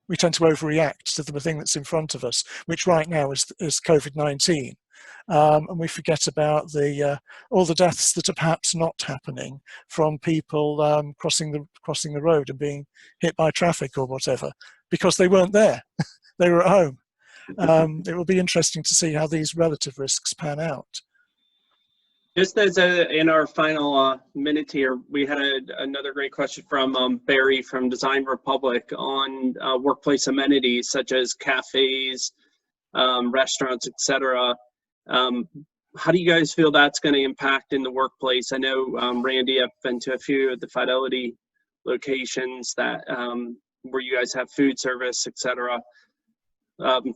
We tend to overreact to the thing that's in front of us, which right now is COVID-19. And we forget about all the deaths that are perhaps not happening from people crossing the road and being hit by traffic or whatever, because they weren't there. They were at home. It will be interesting to see how these relative risks pan out. Just as in our final minute here, we had another great question from Barry from Design Republic on workplace amenities such as cafes, restaurants, etc. How do you guys feel that's going to impact in the workplace? I know, Randy, I've been to a few of the Fidelity locations that where you guys have food service, etc.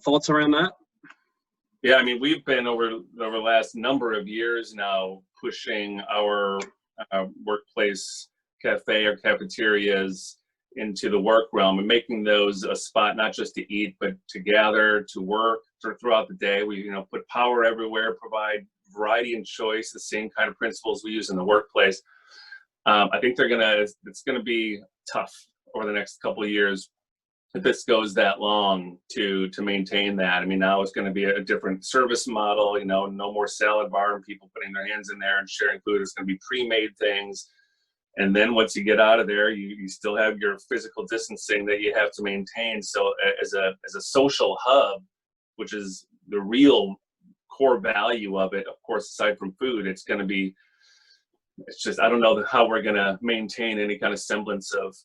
Thoughts around that? Yeah, I mean, we've been over the last number of years now pushing our workplace cafe or cafeterias into the work realm and making those a spot not just to eat, but to gather, to work throughout the day. We put power everywhere, provide variety and choice, the same kind of principles we use in the workplace. I think it's gonna be tough over the next couple of years if this goes that long to maintain that. I mean, now it's going to be a different service model, no more salad bar and people putting their hands in there and sharing food. It's going to be pre-made things. And then once you get out of there, you still have your physical distancing that you have to maintain. So as a social hub, which is the real core value of it, of course, aside from food, it's just, I don't know how we're going to maintain any kind of semblance of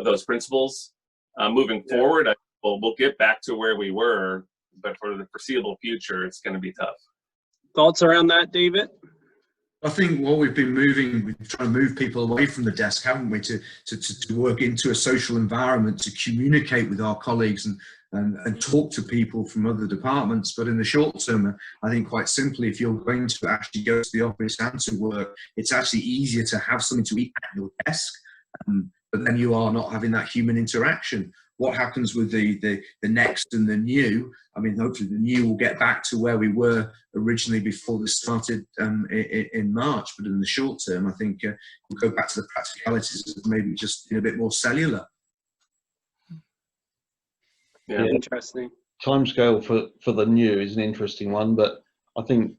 those principles. Moving forward, we'll get back to where we were, but for the foreseeable future, it's going to be tough. Thoughts around that, David? I think what we've been we've trying to move people away from the desk, haven't we, to work into a social environment, to communicate with our colleagues and talk to people from other departments. But in the short term, I think quite simply, if you're going to actually go to the office and to work, it's actually easier to have something to eat at your desk. But then you are not having that human interaction. What happens with the next and the new? I mean, hopefully the new will get back to where we were originally before this started in March. But in the short term, I think we'll go back to the practicalities of maybe just being a bit more cellular. Yeah, interesting. Timescale for the new is an interesting one, but I think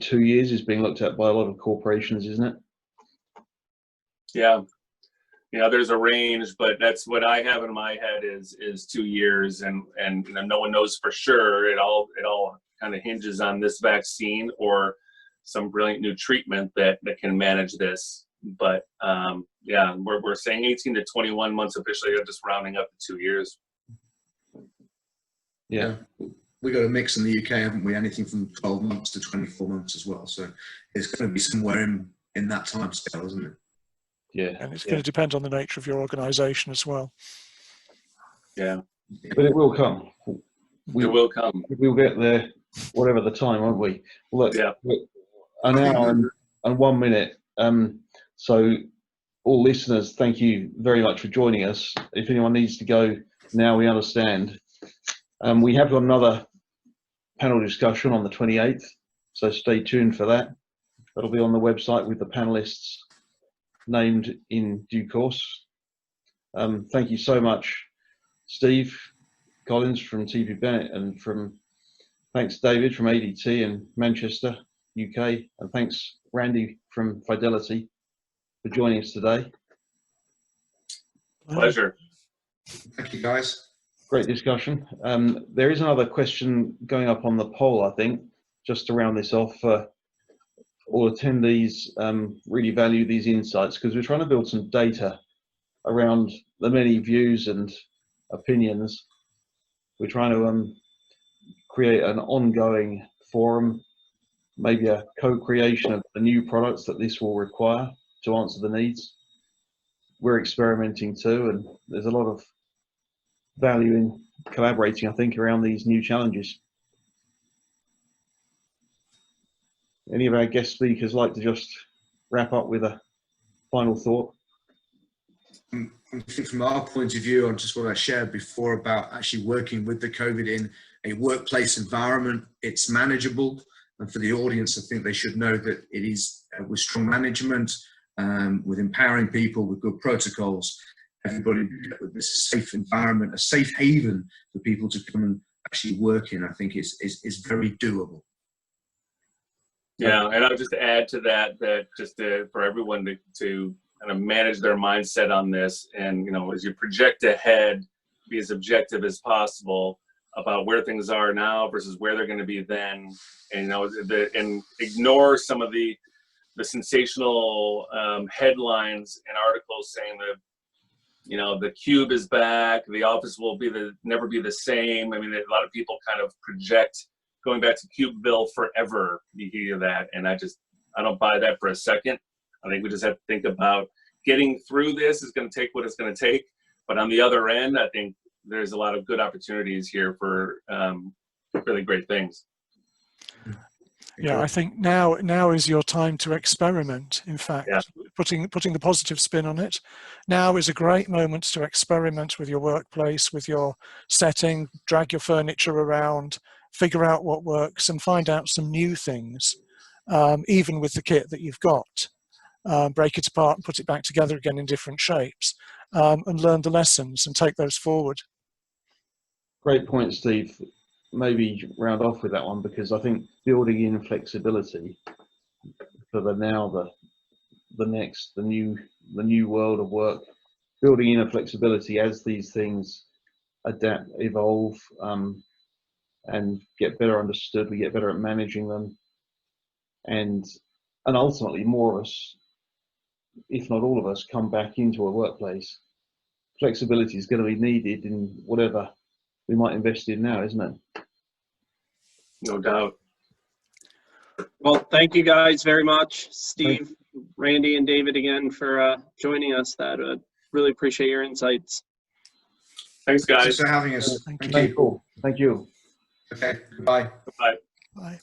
2 years is being looked at by a lot of corporations, isn't it? Yeah. There's a range, but that's what I have in my head is 2 years, and no one knows for sure. It all kind of hinges on this vaccine or some brilliant new treatment that can manage this. But yeah, we're saying 18 to 21 months officially, just rounding up to 2 years. Yeah. We got a mix in the UK, haven't we? Anything from 12 months to 24 months as well. So it's going to be somewhere in that time scale, isn't it? Yeah. And it's going to depend on the nature of your organisation as well. Yeah. But it will come. It will come. We'll get there, whatever the time, won't we? Look, Yeah. An hour and 1 minute. So all listeners, thank you very much for joining us. If anyone needs to go now, we understand. We have got another panel discussion on the 28th, so stay tuned for that. That'll be on the website with the panelists named in due course. Thank you so much, Steve Collins from TP Bennett, and thanks David from ADT in Manchester, UK, and thanks Randy from Fidelity for joining us today. Pleasure. Thank you, guys. Great discussion. There is another question going up on the poll, I think. just to round this off, all attendees really value these insights because we're trying to build some data around the many views and opinions. We're trying to create an ongoing forum, maybe a co-creation of the new products that this will require to answer the needs. We're experimenting too, and there's a lot of value in collaborating, I think, around these new challenges. Any of our guest speakers like to just wrap up with a final thought? I think from our point of view, on just what I shared before about actually working with the COVID in a workplace environment, it's manageable. And for the audience, I think they should know that it is with strong management, with empowering people, with good protocols, everybody with this safe environment, a safe haven for people to come and actually work in, I think is very doable. Yeah, and I'll just add to that, for everyone to kind of manage their mindset on this, and as you project ahead, be as objective as possible about where things are now versus where they're going to be then, and and ignore some of the sensational headlines and articles saying that the cube is back, the office will never be the same. I mean, a lot of people kind of project going back to Cubeville forever. You hear that, and I don't buy that for a second. I think we just have to think about getting through this is going to take what it's going to take. But on the other end, I think there's a lot of good opportunities here for really great things. Yeah, I think now is your time to experiment. In fact, yeah. putting the positive spin on it, now is a great moment to experiment with your workplace, with your setting, drag your furniture around, figure out what works, and find out some new things, even with the kit that you've got. Break it apart and put it back together again in different shapes, and learn the lessons and take those forward. Great point, Steve. Maybe round off with that one, because I think building in flexibility for the new world of work, building in a flexibility as these things adapt, evolve, and get better understood. We get better at managing them, and ultimately more of us, if not all of us, come back into a workplace. Flexibility is going to be needed in whatever we might invest in now, isn't it? No doubt. Well, thank you guys very much, Steve, Randy, and David, again for joining us. Really appreciate your insights. Thanks, guys. Thanks for having us. Thank you. Thank you. Okay, goodbye. Bye. Bye.